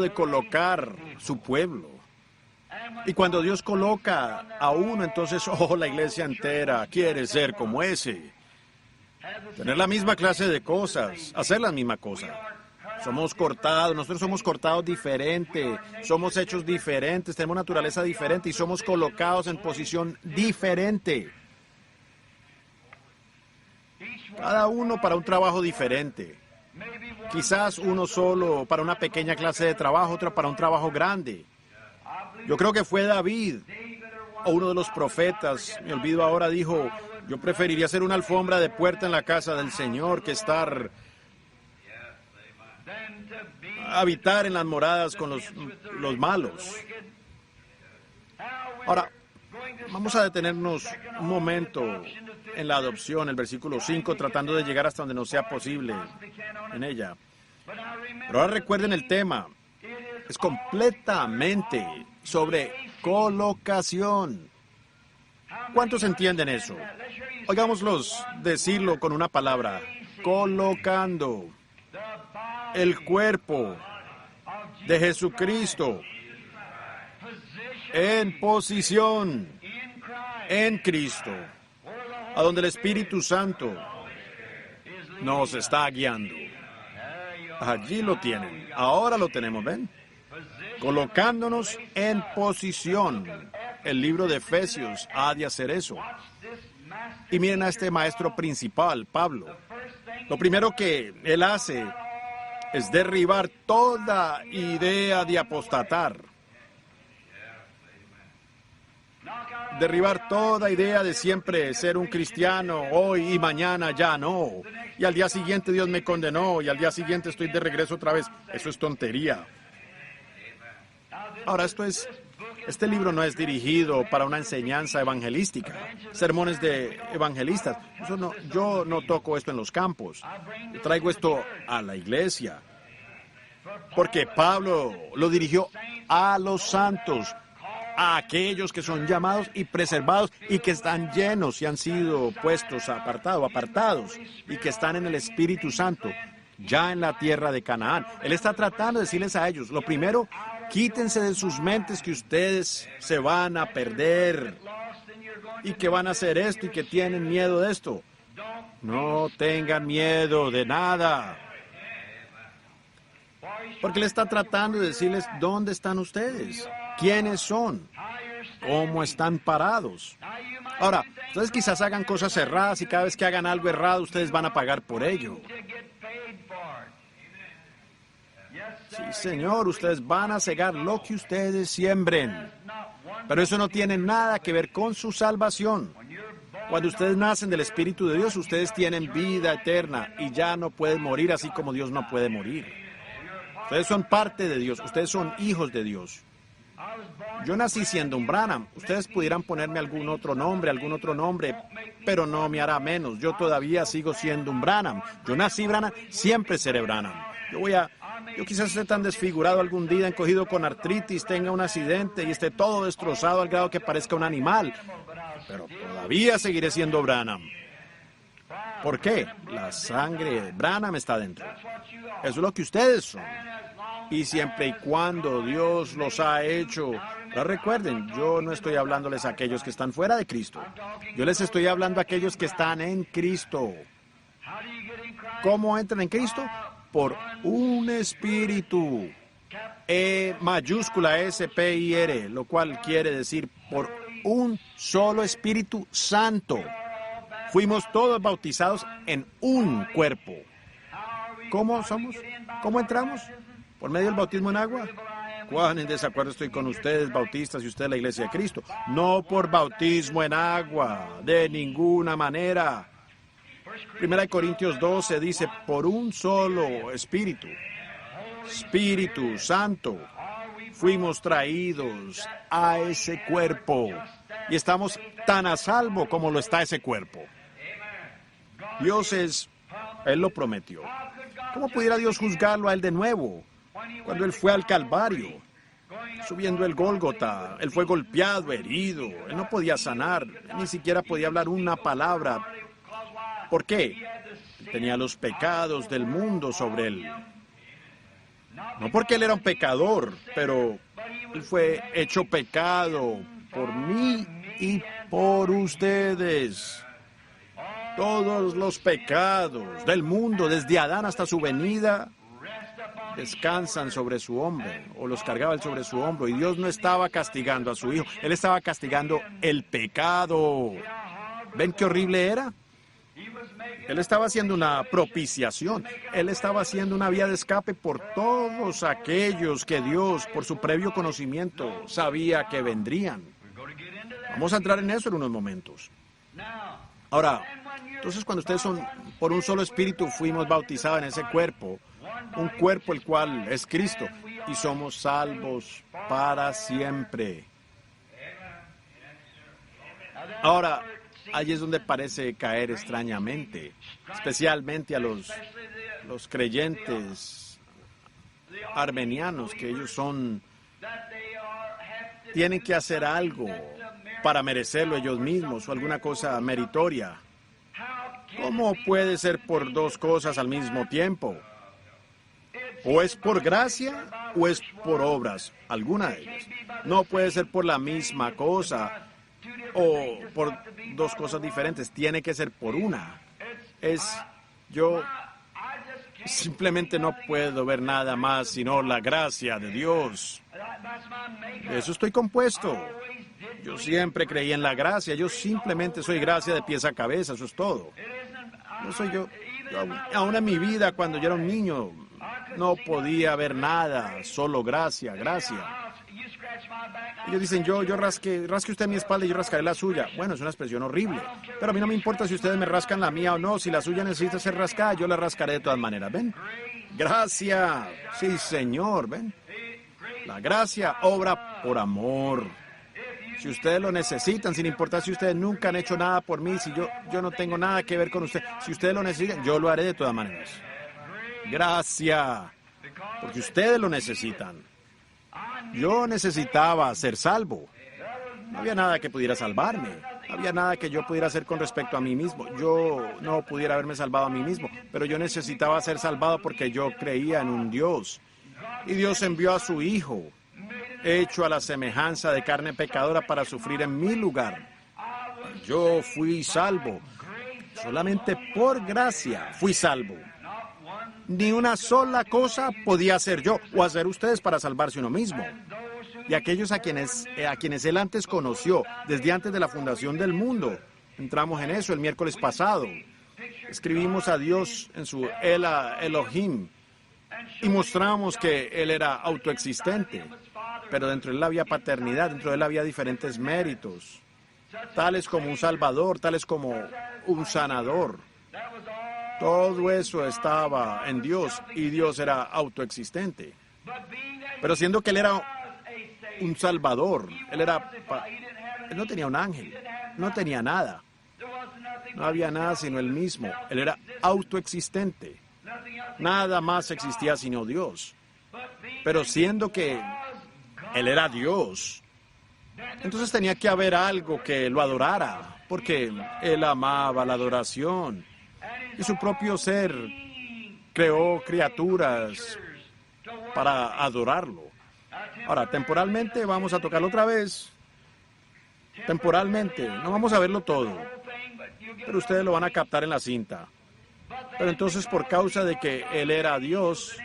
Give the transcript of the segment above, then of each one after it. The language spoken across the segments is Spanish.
de colocar su pueblo. Y cuando Dios coloca a uno, entonces, la iglesia entera quiere ser como ese. Tener la misma clase de cosas, hacer la misma cosa. Somos cortados, nosotros somos cortados diferente, somos hechos diferentes, tenemos naturaleza diferente y somos colocados en posición diferente. Cada uno para un trabajo diferente. Quizás uno solo para una pequeña clase de trabajo, otro para un trabajo grande. Yo creo que fue David, o uno de los profetas, me olvido ahora, dijo, yo preferiría hacer una alfombra de puerta en la casa del Señor que habitar en las moradas con los malos. Ahora, vamos a detenernos un momento en la adopción, el versículo 5, tratando de llegar hasta donde nos sea posible en ella. Pero ahora recuerden el tema, es completamente sobre colocación. ¿Cuántos entienden eso? Oigámoslos decirlo con una palabra, colocando el cuerpo de Jesucristo en posición en Cristo, a donde el Espíritu Santo nos está guiando. Allí lo tienen, ahora lo tenemos, ¿ven? Colocándonos en posición. El libro de Efesios ha de hacer eso. Y miren a este maestro principal, Pablo. Lo primero que él hace es derribar toda idea de apostatar. Derribar toda idea de siempre ser un cristiano, hoy y mañana ya no. Y al día siguiente Dios me condenó y al día siguiente estoy de regreso otra vez. Eso es tontería. Ahora, este libro no es dirigido para una enseñanza evangelística, sermones de evangelistas. Yo no toco esto en los campos. Yo traigo esto a la iglesia. Porque Pablo lo dirigió a los santos, a aquellos que son llamados y preservados y que están llenos y han sido puestos apartados y que están en el Espíritu Santo, ya en la tierra de Canaán. Él está tratando de decirles a ellos, lo primero, quítense de sus mentes que ustedes se van a perder y que van a hacer esto y que tienen miedo de esto. No tengan miedo de nada. Porque Él está tratando de decirles dónde están ustedes, quiénes son, cómo están parados. Ahora, ustedes quizás hagan cosas erradas y cada vez que hagan algo errado ustedes van a pagar por ello. Sí, Señor, ustedes van a cegar lo que ustedes siembren. Pero eso no tiene nada que ver con su salvación. Cuando ustedes nacen del Espíritu de Dios, ustedes tienen vida eterna y ya no pueden morir así como Dios no puede morir. Ustedes son parte de Dios, ustedes son hijos de Dios. Yo nací siendo un Branham. Ustedes pudieran ponerme algún otro nombre, pero no me hará menos. Yo todavía sigo siendo un Branham. Yo nací Branham, siempre seré Branham. Yo quizás esté tan desfigurado algún día, encogido con artritis, tenga un accidente y esté todo destrozado al grado que parezca un animal. Pero todavía seguiré siendo Branham. ¿Por qué? La sangre de Branham está dentro. Eso es lo que ustedes son. Y siempre y cuando Dios los ha hecho, pero recuerden, yo no estoy hablándoles a aquellos que están fuera de Cristo. Yo les estoy hablando a aquellos que están en Cristo. ¿Cómo entran en Cristo? Por un espíritu. E mayúscula S-P-I-R, lo cual quiere decir por un solo Espíritu Santo. Fuimos todos bautizados en un cuerpo. ¿Cómo somos? ¿Cómo entramos? ¿Por medio del bautismo en agua? ¿Cuán en desacuerdo estoy con ustedes, bautistas, y usted la Iglesia de Cristo? No por bautismo en agua, de ninguna manera. 1 Corintios 12 dice, por un solo Espíritu, Espíritu Santo, fuimos traídos a ese cuerpo y estamos tan a salvo como lo está ese cuerpo. Él lo prometió. ¿Cómo pudiera Dios juzgarlo a él de nuevo? Cuando él fue al Calvario, subiendo el Gólgota, él fue golpeado, herido, él no podía sanar, ni siquiera podía hablar una palabra. ¿Por qué? Tenía los pecados del mundo sobre él. No porque Él era un pecador, pero Él fue hecho pecado por mí y por ustedes. Todos los pecados del mundo, desde Adán hasta su venida, descansan sobre su hombro, o los cargaba Él sobre su hombro. Y Dios no estaba castigando a su Hijo, Él estaba castigando el pecado. ¿Ven qué horrible era? Él estaba haciendo una propiciación. Él estaba haciendo una vía de escape por todos aquellos que Dios, por su previo conocimiento, sabía que vendrían. Vamos a entrar en eso en unos momentos. Ahora, entonces cuando ustedes son, por un solo espíritu fuimos bautizados en ese cuerpo, un cuerpo el cual es Cristo, y somos salvos para siempre. Ahora, allí es donde parece caer extrañamente, especialmente a los creyentes armenianos, que ellos tienen que hacer algo para merecerlo ellos mismos o alguna cosa meritoria. ¿Cómo puede ser por dos cosas al mismo tiempo? O es por gracia o es por obras, alguna de ellas. No puede ser por la misma cosa o por dos cosas diferentes, tiene que ser por una. Yo simplemente no puedo ver nada más sino la gracia de Dios. De eso estoy compuesto. Yo siempre creí en la gracia, yo simplemente soy gracia de pies a cabeza, eso es todo. No soy yo. Aún en mi vida, cuando yo era un niño, no podía ver nada, solo gracia, gracia. Ellos dicen, yo rasque usted mi espalda y yo rascaré la suya. Bueno, es una expresión horrible, pero a mí no me importa si ustedes me rascan la mía o no. Si la suya necesita ser rascada, yo la rascaré de todas maneras, ¿ven? Gracia, sí, Señor, ¿ven? La gracia obra por amor. Si ustedes lo necesitan, sin importar si ustedes nunca han hecho nada por mí, si yo no tengo nada que ver con ustedes, si ustedes lo necesitan, yo lo haré de todas maneras. Gracia, porque ustedes lo necesitan. Yo necesitaba ser salvo. No había nada que pudiera salvarme. No había nada que yo pudiera hacer con respecto a mí mismo. Yo no pudiera haberme salvado a mí mismo, pero yo necesitaba ser salvado porque yo creía en un Dios. Y Dios envió a su Hijo, hecho a la semejanza de carne pecadora, para sufrir en mi lugar. Yo fui salvo. Solamente por gracia fui salvo. Ni una sola cosa podía hacer yo o hacer ustedes para salvarse uno mismo. Y aquellos a quienes Él antes conoció, desde antes de la fundación del mundo. Entramos en eso el miércoles pasado. Escribimos a Dios en su Elohim y mostramos que Él era autoexistente. Pero dentro de Él había paternidad, dentro de Él había diferentes méritos, tales como un salvador, tales como un sanador. Todo eso estaba en Dios y Dios era autoexistente. Pero siendo que Él era un salvador, Él no tenía un ángel, no tenía nada. No había nada sino Él mismo. Él era autoexistente. Nada más existía sino Dios. Pero siendo que Él era Dios, entonces tenía que haber algo que lo adorara, porque Él amaba la adoración. Y su propio ser creó criaturas para adorarlo. Ahora, temporalmente vamos a tocarlo otra vez. Temporalmente, no vamos a verlo todo, pero ustedes lo van a captar en la cinta. Pero entonces, por causa de que Él era Dios,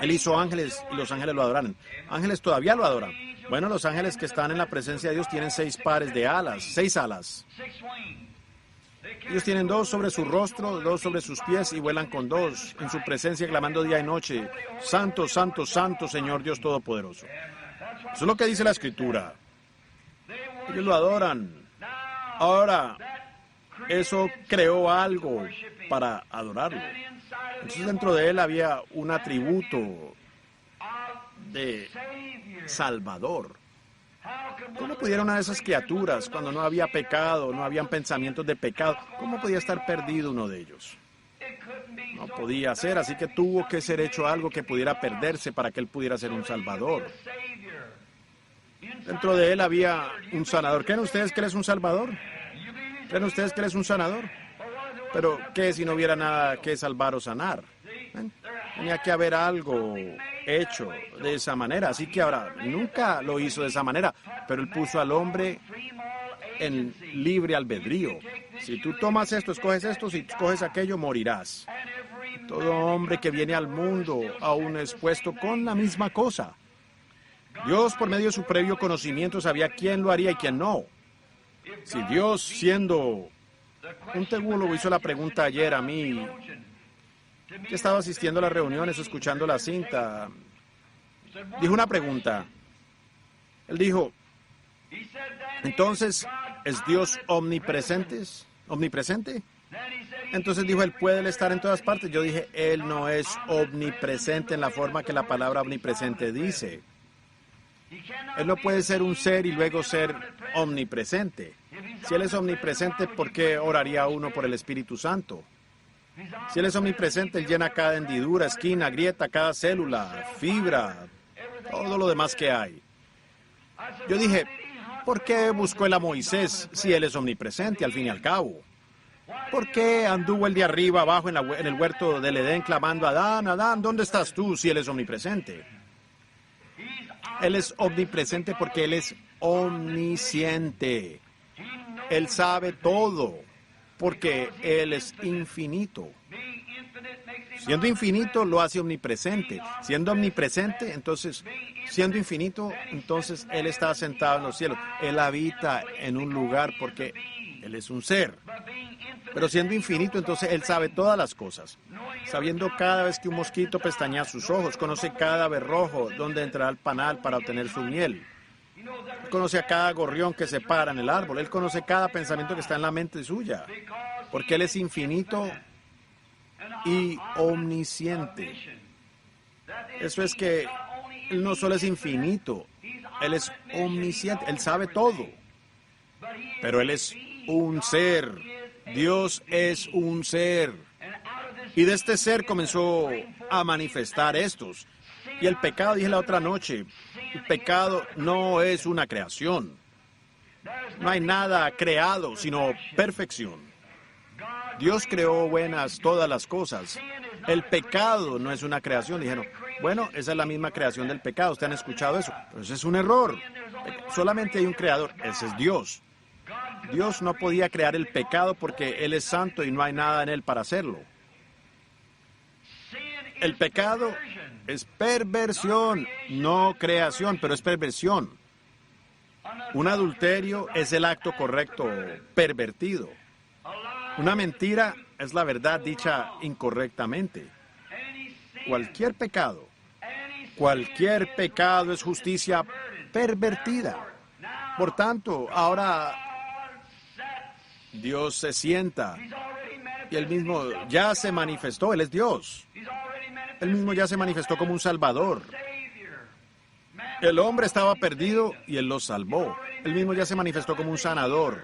Él hizo ángeles y los ángeles lo adoraron. Ángeles todavía lo adoran. Bueno, los ángeles que están en la presencia de Dios tienen 6 pares de alas, 6 alas. Ellos tienen 2 sobre su rostro, 2 sobre sus pies y vuelan con 2 en su presencia, clamando día y noche: Santo, Santo, Santo, Señor Dios Todopoderoso. Eso es lo que dice la Escritura. Ellos lo adoran. Ahora, eso creó algo para adorarlo. Entonces dentro de Él había un atributo de Salvador. ¿Cómo pudiera una de esas criaturas, cuando no había pecado, no habían pensamientos de pecado, cómo podía estar perdido uno de ellos? No podía ser, así que tuvo que ser hecho algo que pudiera perderse para que Él pudiera ser un Salvador. Dentro de Él había un sanador. ¿Creen ustedes que Él es un Salvador? ¿Creen ustedes que Él es un sanador? Pero, ¿qué si no hubiera nada que salvar o sanar? Tenía que haber algo hecho de esa manera. Así que ahora, nunca lo hizo de esa manera, pero él puso al hombre en libre albedrío. Si tú tomas esto, escoges esto, si escoges aquello, morirás. Todo hombre que viene al mundo aún es puesto con la misma cosa. Dios, por medio de su previo conocimiento, sabía quién lo haría y quién no. Si Dios, siendo un teólogo, hizo la pregunta ayer a mí, que estaba asistiendo a las reuniones, escuchando la cinta, dijo una pregunta. Él dijo, entonces, ¿es Dios omnipresente? Entonces dijo, Él puede estar en todas partes. Yo dije, Él no es omnipresente en la forma que la palabra omnipresente dice. Él no puede ser un ser y luego ser omnipresente. Si Él es omnipresente, ¿por qué oraría uno por el Espíritu Santo? Si Él es omnipresente, Él llena cada hendidura, esquina, grieta, cada célula, fibra, todo lo demás que hay. Yo dije, ¿por qué buscó Él a Moisés si Él es omnipresente al fin y al cabo? ¿Por qué anduvo el de arriba abajo en el huerto del Edén clamando a Adán, Adán, ¿dónde estás tú si Él es omnipresente? Él es omnipresente porque Él es omnisciente. Él sabe todo porque Él es infinito. Siendo infinito lo hace omnipresente. Siendo omnipresente, entonces, siendo infinito, entonces Él está sentado en los cielos. Él habita en un lugar porque Él es un ser. Pero siendo infinito, entonces Él sabe todas las cosas. Sabiendo cada vez que un mosquito pestañea sus ojos, conoce cada aberrojo donde entrará al panal para obtener su miel. Él conoce a cada gorrión que se para en el árbol. Él conoce cada pensamiento que está en la mente suya. Porque Él es infinito y omnisciente. Eso es que Él no solo es infinito, Él es omnisciente. Él sabe todo. Pero Él es un ser. Dios es un ser. Y de este ser comenzó a manifestar estos. Y el pecado, dije la otra noche, el pecado no es una creación. No hay nada creado, sino perfección. Dios creó buenas todas las cosas. El pecado no es una creación. Dijeron, bueno, esa es la misma creación del pecado. ¿Ustedes han escuchado eso? Pero ese es un error. Solamente hay un creador, ese es Dios. Dios no podía crear el pecado porque Él es santo y no hay nada en Él para hacerlo. El pecado es perversión, no creación, pero es perversión. Un adulterio es el acto correcto pervertido. Una mentira es la verdad dicha incorrectamente. Cualquier pecado es justicia pervertida. Por tanto, ahora Dios se sienta y Él mismo ya se manifestó, Él es Dios. Él mismo ya se manifestó como un Salvador. El hombre estaba perdido y Él lo salvó. Él mismo ya se manifestó como un sanador.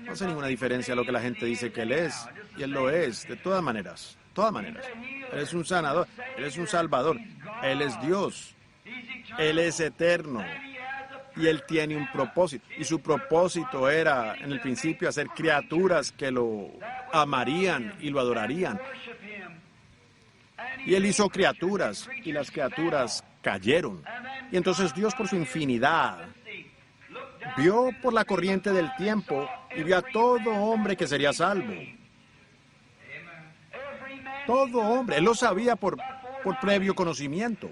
No hace ninguna diferencia lo que la gente dice que Él es, y Él lo es, de todas maneras. Él es un sanador, Él es un salvador, Él es Dios, Él es eterno, y Él tiene un propósito. Y su propósito era, en el principio, hacer criaturas que lo amarían y lo adorarían. Y Él hizo criaturas, y las criaturas cayeron. Y entonces Dios, por su infinidad, vio por la corriente del tiempo y vio a todo hombre que sería salvo. Todo hombre. Él lo sabía por previo conocimiento.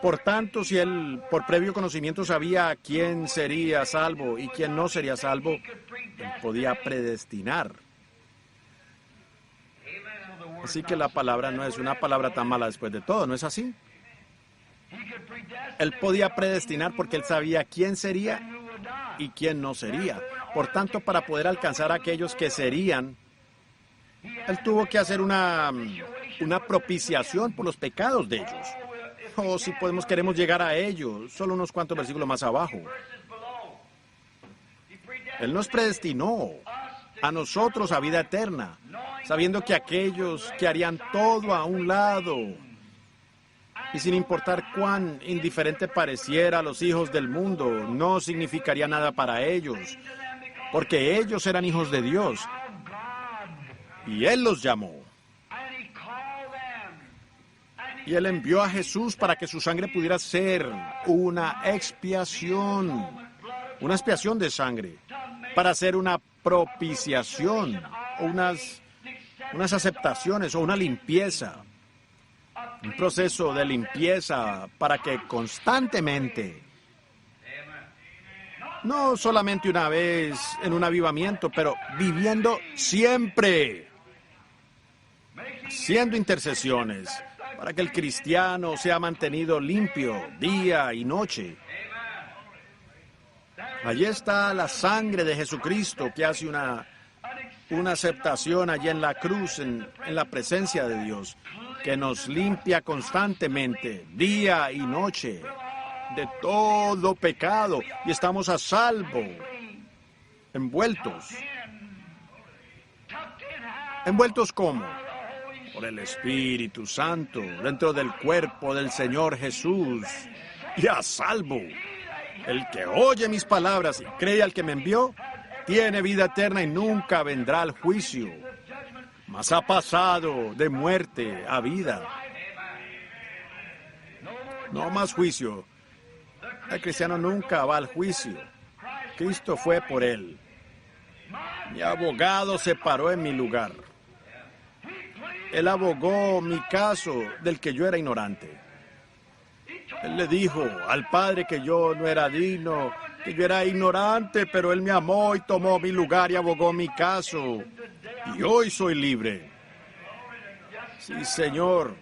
Por tanto, si Él por previo conocimiento sabía quién sería salvo y quién no sería salvo, Él podía predestinar. Así que la palabra no es una palabra tan mala después de todo, ¿no es así? Él podía predestinar porque Él sabía quién sería y quién no sería. Por tanto, para poder alcanzar a aquellos que serían, Él tuvo que hacer una propiciación por los pecados de ellos. O si queremos llegar a ellos, solo unos cuantos versículos más abajo. Él nos predestinó a nosotros a vida eterna, sabiendo que aquellos que harían todo a un lado, y sin importar cuán indiferente pareciera a los hijos del mundo, no significaría nada para ellos, porque ellos eran hijos de Dios, y Él los llamó. Y Él envió a Jesús para que su sangre pudiera ser una expiación de sangre, para hacer una propiciación, o unas aceptaciones, o una limpieza, un proceso de limpieza para que constantemente, no solamente una vez en un avivamiento, pero viviendo siempre, haciendo intercesiones, para que el cristiano sea mantenido limpio día y noche. Allí está la sangre de Jesucristo que hace una aceptación allí en la cruz, en la presencia de Dios, que nos limpia constantemente, día y noche, de todo pecado, y estamos a salvo, envueltos. ¿Envueltos cómo? Por el Espíritu Santo, dentro del cuerpo del Señor Jesús, y a salvo. El que oye mis palabras y cree al que me envió, tiene vida eterna y nunca vendrá al juicio, mas ha pasado de muerte a vida. No más juicio. El cristiano nunca va al juicio. Cristo fue por él. Mi abogado se paró en mi lugar. Él abogó mi caso del que yo era ignorante. Él le dijo al Padre que yo no era digno, que yo era ignorante, pero Él me amó y tomó mi lugar y abogó mi caso. Y hoy soy libre. Sí, Señor.